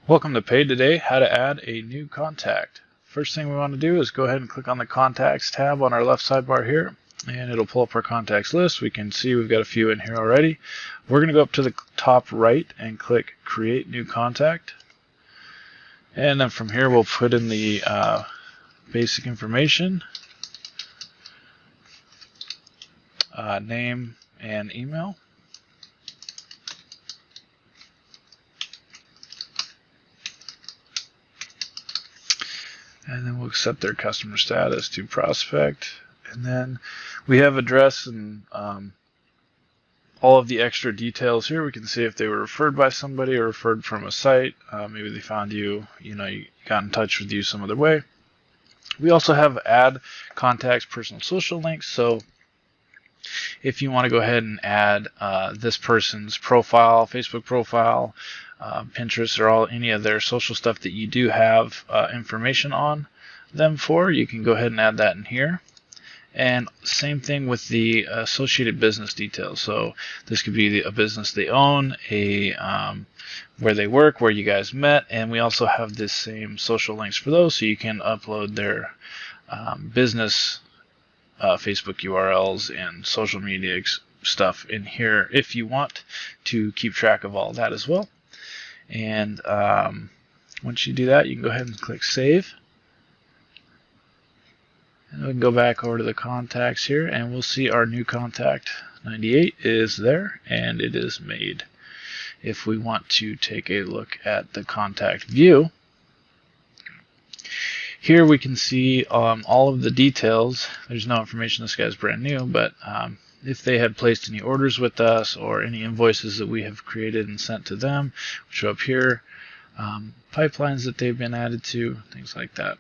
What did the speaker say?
Welcome to PaidToday, how to add a new contact. First thing we want to do is go ahead and click on the Contacts tab on our left sidebar here, and it'll pull up our contacts list. We can see we've got a few in here already. We're going to go up to the top right and click Create New Contact. And then from here we'll put in the basic information, name and email. And then we'll accept their customer status to prospect. And then we have address and all of the extra details here. We can see if they were referred by somebody or referred from a site. Maybe they found you, got in touch with you some other way. We also have add contacts personal social links. So if you want to go ahead and add this person's profile, Facebook profile, Pinterest, or any of their social stuff that you do have information on them for, you can go ahead and add that in here. And same thing with the associated business details. So this could be a business they own, where they work, where you guys met, and we also have this same social links for those, so you can upload their business Facebook URLs and social media stuff in here if you want to keep track of all that as well. And once you do that, you can go ahead and click Save. And we can go back over to the contacts here, and we'll see our new contact 98 is there, and it is made. If we want to take a look at the contact view, here we can see all of the details. There's no information, this guy's brand new, but if they had placed any orders with us or any invoices that we have created and sent to them, show up here, pipelines that they've been added to, things like that.